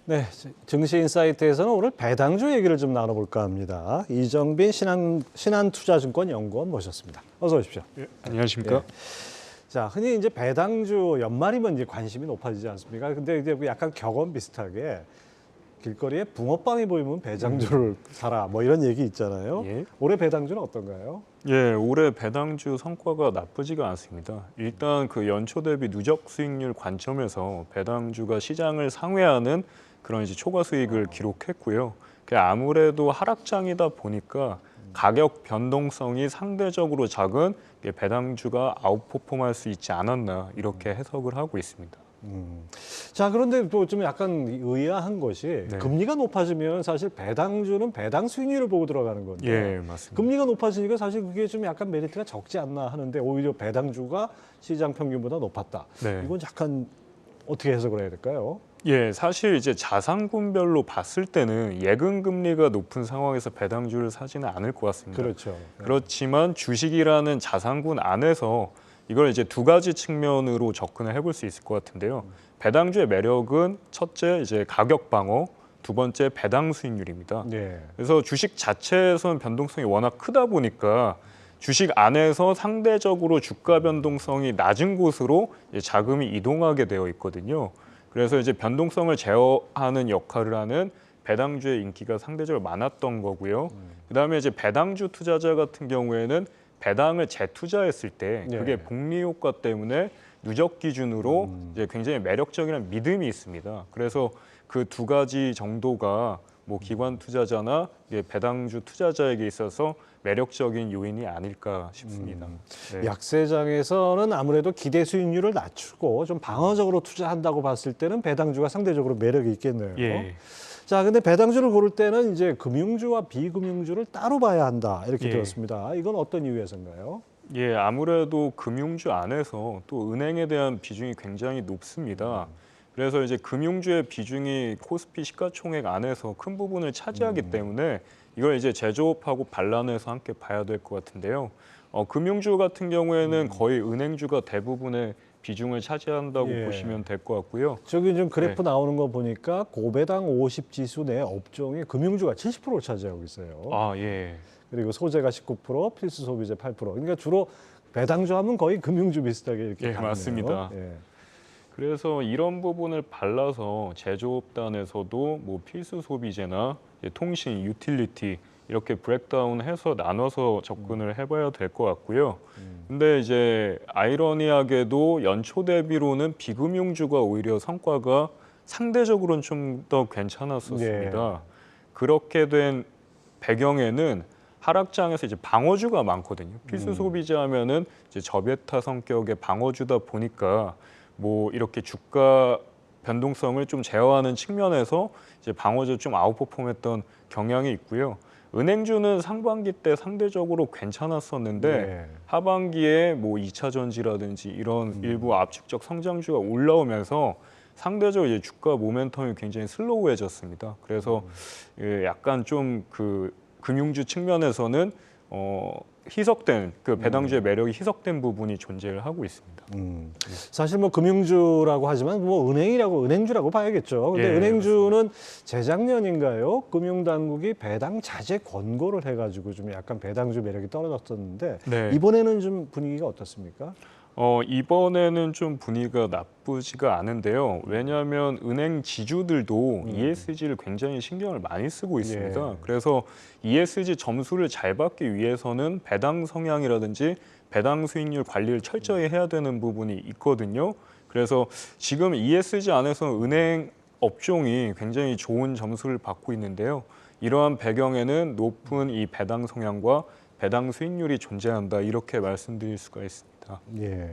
네, 증시인사이트에서는 오늘 배당주 얘기를 좀 나눠볼까 합니다. 이정빈 신한투자증권 연구원 모셨습니다. 어서 오십시오. 예, 안녕하십니까? 네. 자, 흔히 이제 배당주 연말이면 이제 관심이 높아지지 않습니까? 근데 이제 약간 격언 비슷하게 길거리에 붕어빵이 보이면 배당주를 사라 뭐 이런 얘기 있잖아요. 예. 올해 배당주는 어떤가요? 예, 올해 배당주 성과가 나쁘지가 않습니다. 일단 그 연초 대비 누적 수익률 관점에서 배당주가 시장을 상회하는 그런 이제 초과 수익을 기록했고요. 아무래도 하락장이다 보니까 가격 변동성이 상대적으로 작은 배당주가 아웃퍼폼할 수 있지 않았나 이렇게 해석을 하고 있습니다. 자, 그런데 또 좀 약간 의아한 것이 네. 금리가 높아지면 사실 배당주는 배당 수익률을 보고 들어가는 건데 예, 맞습니다. 금리가 높아지니까 사실 그게 좀 약간 메리트가 적지 않나 하는데 오히려 배당주가 시장 평균보다 높았다. 네. 이건 약간 어떻게 해석을 해야 될까요? 예, 사실 이제 자산군별로 봤을 때는 예금 금리가 높은 상황에서 배당주를 사지는 않을 것 같습니다. 그렇죠. 그렇지만 주식이라는 자산군 안에서 이걸 이제 두 가지 측면으로 접근을 해볼 수 있을 것 같은데요. 배당주의 매력은 첫째 이제 가격 방어, 두 번째 배당 수익률입니다. 네. 그래서 주식 자체에서는 변동성이 워낙 크다 보니까 주식 안에서 상대적으로 주가 변동성이 낮은 곳으로 이제 자금이 이동하게 되어 있거든요. 그래서 이제 변동성을 제어하는 역할을 하는 배당주의 인기가 상대적으로 많았던 거고요. 그다음에 이제 배당주 투자자 같은 경우에는 배당을 재투자했을 때 그게 네. 복리 효과 때문에 누적 기준으로 이제 굉장히 매력적이라는 믿음이 있습니다. 그래서 그 두 가지 정도가 뭐 기관 투자자나 배당주 투자자에게 있어서 매력적인 요인이 아닐까 싶습니다. 네. 약세장에서는 아무래도 기대 수익률을 낮추고 좀 방어적으로 투자한다고 봤을 때는 배당주가 상대적으로 매력이 있겠네요. 예. 자, 근데 배당주를 고를 때는 이제 금융주와 비금융주를 따로 봐야 한다 이렇게 예. 들었습니다. 이건 어떤 이유에서인가요? 예, 아무래도 금융주 안에서 또 은행에 대한 비중이 굉장히 높습니다. 그래서 이제 금융주의 비중이 코스피 시가총액 안에서 큰 부분을 차지하기 때문에 이걸 이제 제조업하고 반란해서 함께 봐야 될 것 같은데요. 금융주 같은 경우에는 거의 은행주가 대부분의 비중을 차지한다고 예. 보시면 될 것 같고요. 저기 좀 그래프 나오는 거 보니까 고배당 50 지수 내 업종이 금융주가 70%를 차지하고 있어요. 아, 예. 그리고 소재가 19%, 필수 소비재 8%. 그러니까 주로 배당주 하면 거의 금융주 비슷하게 이렇게 예, 가네요. 맞습니다. 예. 그래서 이런 부분을 발라서 제조업단에서도 뭐 필수 소비재나 통신, 유틸리티 이렇게 브렉다운해서 나눠서 접근을 해봐야 될 것 같고요. 근데 이제 아이러니하게도 연초 대비로는 비금융주가 오히려 성과가 상대적으로는 좀 더 괜찮았었습니다. 그렇게 된 배경에는 하락장에서 이제 방어주가 많거든요. 필수 소비재 하면은 이제 저배타 성격의 방어주다 보니까 뭐 이렇게 주가 변동성을 좀 제어하는 측면에서 이제 방어주 좀 아웃퍼폼했던 경향이 있고요. 은행주는 상반기 때 상대적으로 괜찮았었는데 네. 하반기에 뭐 2차 전지라든지 이런 일부 압축적 성장주가 올라오면서 상대적으로 이제 주가 모멘텀이 굉장히 슬로우해졌습니다. 그래서 약간 좀 그 금융주 측면에서는 희석된 그 배당주의 매력이 희석된 부분이 존재를 하고 있습니다. 사실 뭐 금융주라고 하지만 뭐 은행주라고 봐야겠죠. 근데 예, 은행주는 재작년인가요? 금융당국이 배당 자제 권고를 해가지고 좀 약간 배당주 매력이 떨어졌었는데 네. 이번에는 좀 분위기가 어떻습니까? 이번에는 좀 분위기가 나쁘지가 않은데요. 왜냐하면 은행 지주들도 ESG를 굉장히 신경을 많이 쓰고 있습니다. 예. 그래서 ESG 점수를 잘 받기 위해서는 배당 성향이라든지 배당 수익률 관리를 철저히 해야 되는 부분이 있거든요. 그래서 지금 ESG 안에서 은행 업종이 굉장히 좋은 점수를 받고 있는데요. 이러한 배경에는 높은 이 배당 성향과 배당 수익률이 존재한다 이렇게 말씀드릴 수가 있습니다. 예.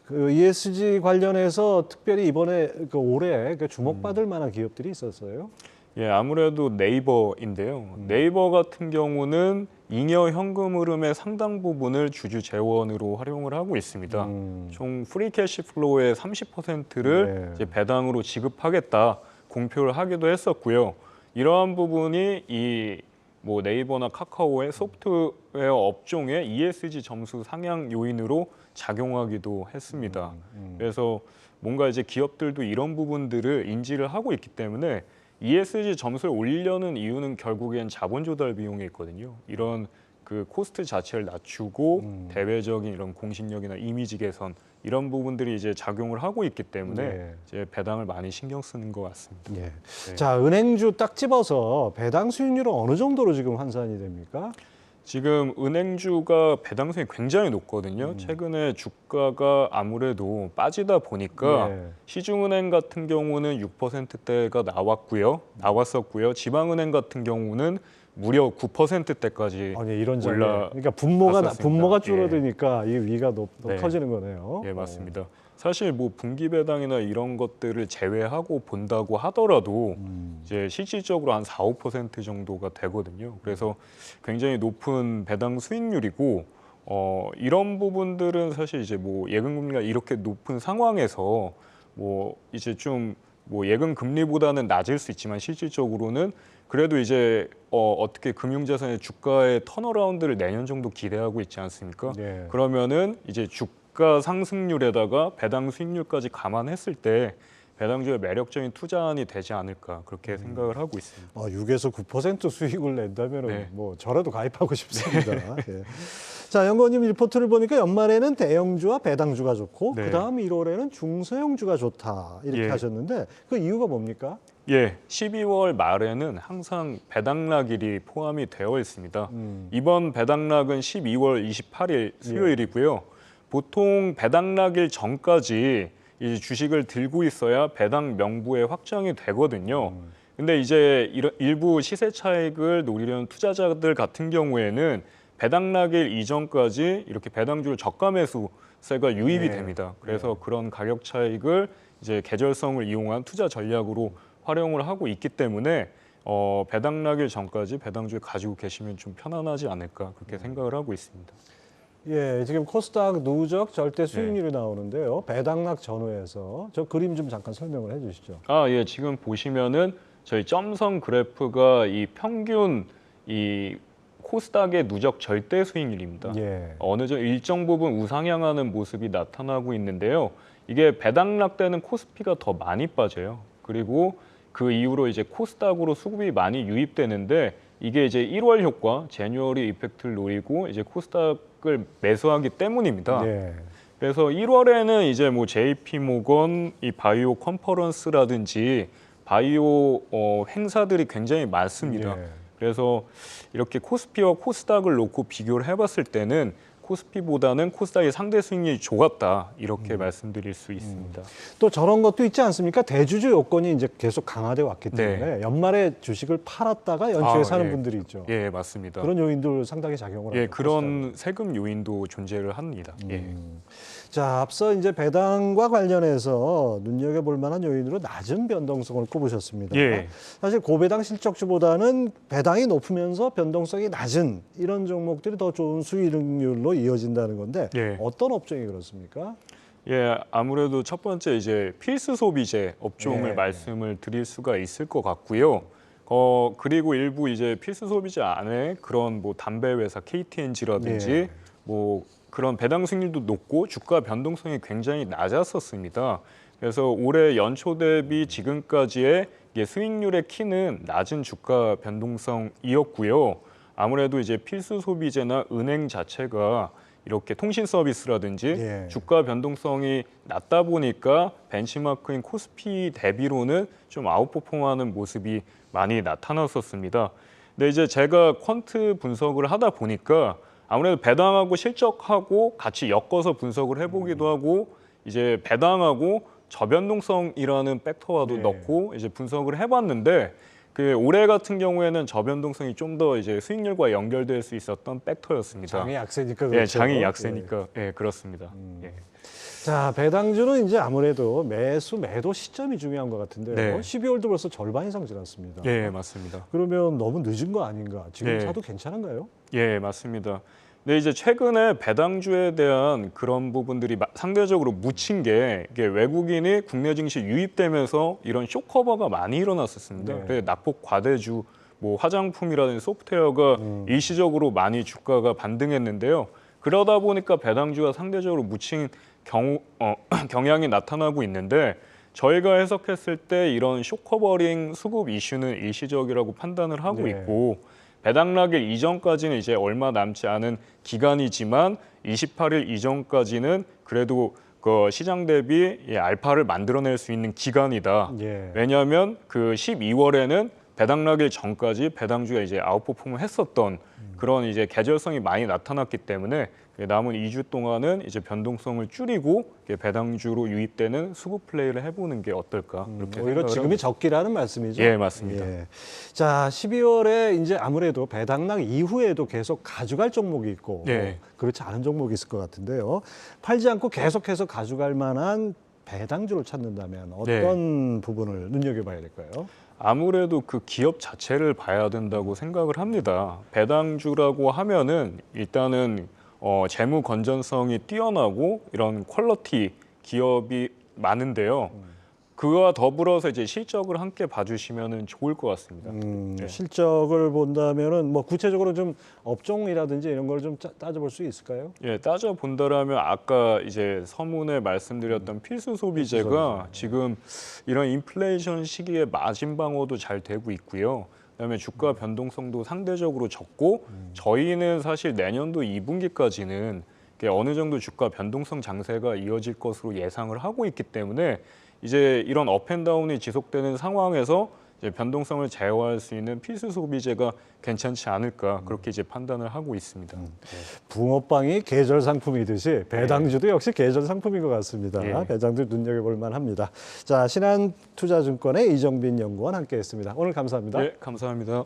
그 ESG 관련해서 특별히 이번에 올해 주목받을 만한 기업들이 있었어요. 예, 아무래도 네이버인데요. 네이버 같은 경우는 잉여 현금 흐름의 상당 부분을 주주 재원으로 활용을 하고 있습니다. 총 프리 캐시 플로우의 30%를 네. 이제 배당으로 지급하겠다 공표를 하기도 했었고요. 이러한 부분이 이 뭐 네이버나 카카오의 소프트웨어 업종의 ESG 점수 상향 요인으로 작용하기도 했습니다. 그래서 뭔가 이제 기업들도 이런 부분들을 인지를 하고 있기 때문에 ESG 점수를 올리려는 이유는 결국엔 자본 조달 비용에 있거든요. 이런 그 코스트 자체를 낮추고 대외적인 이런 공신력이나 이미지 개선 이런 부분들이 이제 작용을 하고 있기 때문에 네. 이제 배당을 많이 신경 쓰는 것 같습니다. 예. 네. 자, 은행주 딱 집어서 배당 수익률은 어느 정도로 지금 환산이 됩니까? 지금 은행주가 배당성이 굉장히 높거든요. 최근에 주가가 아무래도 빠지다 보니까 예. 시중은행 같은 경우는 6%대가 나왔었고요. 지방은행 같은 경우는 무려 9%대까지 아니 이런 장에 올라 그러니까 갔었습니다. 분모가 예. 줄어드니까 이 위가 네. 커지는 거네요. 예, 맞습니다. 사실 뭐 분기 배당이나 이런 것들을 제외하고 본다고 하더라도 이제 실질적으로 한 4, 5% 정도가 되거든요. 그래서 굉장히 높은 배당 수익률이고 이런 부분들은 사실 이제 뭐 예금 금리가 이렇게 높은 상황에서 뭐 이제 좀 뭐 예금 금리보다는 낮을 수 있지만 실질적으로는 그래도 이제 어떻게 금융자산의 주가의 턴어라운드를 내년 정도 기대하고 있지 않습니까? 네. 그러면은 이제 주가 상승률에다가 배당 수익률까지 감안했을 때 배당주의 매력적인 투자안이 되지 않을까 그렇게 생각을 하고 있습니다. 6에서 9% 수익을 낸다면 네. 뭐 저라도 가입하고 싶습니다. 예. 자, 연구원님 리포트를 보니까 연말에는 대형주와 배당주가 좋고 네. 그다음 1월에는 중소형주가 좋다 이렇게 예. 하셨는데 그 이유가 뭡니까? 예, 12월 말에는 항상 배당락일이 포함이 되어 있습니다. 이번 배당락은 12월 28일 수요일이고요. 보통 배당락일 전까지 이 주식을 들고 있어야 배당 명부에 확정이 되거든요. 근데 이제 일부 시세 차익을 노리려는 투자자들 같은 경우에는 배당락일 이전까지 이렇게 배당주를 저가 매수세가 유입이 네. 됩니다. 그래서 그런 가격 차익을 이제 계절성을 이용한 투자 전략으로 활용을 하고 있기 때문에 배당락일 전까지 배당주를 가지고 계시면 좀 편안하지 않을까 그렇게 생각을 하고 있습니다. 예, 지금 코스닥 누적 절대 네. 수익률이 나오는데요. 배당락 전후에서 저 그림 좀 잠깐 설명을 해주시죠. 예, 지금 보시면은 저희 점선 그래프가 이 평균 이 코스닥의 누적 절대 수익률입니다. 예. 어느 정도 일정 부분 우상향하는 모습이 나타나고 있는데요. 이게 배당락 때는 코스피가 더 많이 빠져요. 그리고 그 이후로 이제 코스닥으로 수급이 많이 유입되는데 이게 이제 1월 효과, 제뉴어리 이펙트를 노리고 이제 코스닥을 매수하기 때문입니다. 예. 그래서 1월에는 이제 뭐 JP 모건 이 바이오 컨퍼런스라든지 바이오 행사들이 굉장히 많습니다. 예. 그래서 이렇게 코스피와 코스닥을 놓고 비교를 해봤을 때는 코스피보다는 코스닥의 상대 수익률이 좋았다 이렇게 말씀드릴 수 있습니다. 또 저런 것도 있지 않습니까? 대주주 요건이 이제 계속 강화돼 왔기 때문에 연말에 주식을 팔았다가 연초에 사는 예. 분들이 있죠. 예, 맞습니다. 그런 요인도 상당히 작용을 예, 하죠. 그런 세금 요인도 존재를 합니다. 예. 자, 앞서 이제 배당과 관련해서 눈여겨볼 만한 요인으로 낮은 변동성을 꼽으셨습니다. 예. 사실 고배당 실적주보다는 배당이 높으면서 변동성이 낮은 이런 종목들이 더 좋은 수익률로 이어진다는 건데 예. 어떤 업종이 그렇습니까? 예, 아무래도 첫 번째 이제 필수 소비재 업종을 예. 말씀을 드릴 수가 있을 것 같고요. 그리고 일부 이제 필수 소비재 안에 그런 뭐 담배 회사 KTNG라든지 예. 뭐 그런 배당 수익률도 높고 주가 변동성이 굉장히 낮았었습니다. 그래서 올해 연초 대비 지금까지의 이게 수익률의 키는 낮은 주가 변동성이었고요. 아무래도 이제 필수 소비재나 은행 자체가 이렇게 통신 서비스라든지 예. 주가 변동성이 낮다 보니까 벤치마크인 코스피 대비로는 좀 아웃퍼폼하는 모습이 많이 나타났었습니다. 근데 이제 제가 퀀트 분석을 하다 보니까 아무래도 배당하고 실적하고 같이 엮어서 분석을 해보기도 하고 이제 배당하고 저변동성이라는 팩터와도 네. 넣고 이제 분석을 해봤는데 그 올해 같은 경우에는 저변동성이 좀 더 이제 수익률과 연결될 수 있었던 팩터였습니다. 장이 약세니까 그렇죠. 예, 장이 약세니까 예, 그렇습니다. 예. 자, 배당주는 이제 아무래도 매도 시점이 중요한 것 같은데요. 네. 12월도 벌써 절반 이상 지났습니다. 예, 맞습니다. 그러면 너무 늦은 거 아닌가? 지금 네. 사도 괜찮은가요? 예, 맞습니다. 근데 이제 최근에 배당주에 대한 그런 부분들이 상대적으로 묻힌 게 이게 외국인이 국내 증시 유입되면서 이런 쇼커버가 많이 일어났었습니다. 네. 그래서 낙폭 과대주 뭐 화장품이라든지 소프트웨어가 일시적으로 많이 주가가 반등했는데요. 그러다 보니까 배당주가 상대적으로 묻힌 경향이 나타나고 있는데 저희가 해석했을 때 이런 쇼커버링 수급 이슈는 일시적이라고 판단을 하고 네. 있고 배당락일 이전까지는 이제 얼마 남지 않은 기간이지만 28일 이전까지는 그래도 그 시장 대비 알파를 만들어낼 수 있는 기간이다. 예. 왜냐하면 그 12월에는 배당락일 전까지 배당주가 이제 아웃퍼폼을 했었던 그런 이제 계절성이 많이 나타났기 때문에 남은 2주 동안은 이제 변동성을 줄이고 배당주로 유입되는 수급 플레이를 해보는 게 어떨까 그렇게 오히려 생각을 지금이 하고 적기라는 말씀이죠. 예, 맞습니다. 예. 자, 12월에 이제 아무래도 배당락 이후에도 계속 가져갈 종목이 있고 네. 그렇지 않은 종목이 있을 것 같은데요. 팔지 않고 계속해서 가져갈 만한 배당주를 찾는다면 어떤 부분을 눈여겨봐야 될까요? 아무래도 그 기업 자체를 봐야 된다고 생각을 합니다. 배당주라고 하면은 일단은 재무 건전성이 뛰어나고 이런 퀄리티 기업이 많은데요. 그와 더불어서 이제 실적을 함께 봐주시면은 좋을 것 같습니다. 네. 실적을 본다면은 뭐 구체적으로 좀 업종이라든지 이런 걸 좀 따져볼 수 있을까요? 예, 따져 본다라면 아까 이제 서문에 말씀드렸던 필수 소비재가 지금 이런 인플레이션 시기에 마진 방어도 잘 되고 있고요. 그다음에 주가 변동성도 상대적으로 적고 저희는 사실 내년도 2분기까지는 어느 정도 주가 변동성 장세가 이어질 것으로 예상을 하고 있기 때문에 이제 이런 업앤다운이 지속되는 상황에서 이제 변동성을 제어할 수 있는 필수 소비재가 괜찮지 않을까 그렇게 이제 판단을 하고 있습니다. 붕어빵이 계절 상품이듯이 배당주도 역시 계절 상품인 것 같습니다. 예. 배당주 눈여겨볼 만합니다. 자, 신한투자증권의 이정빈 연구원 함께했습니다. 오늘 감사합니다. 네, 감사합니다.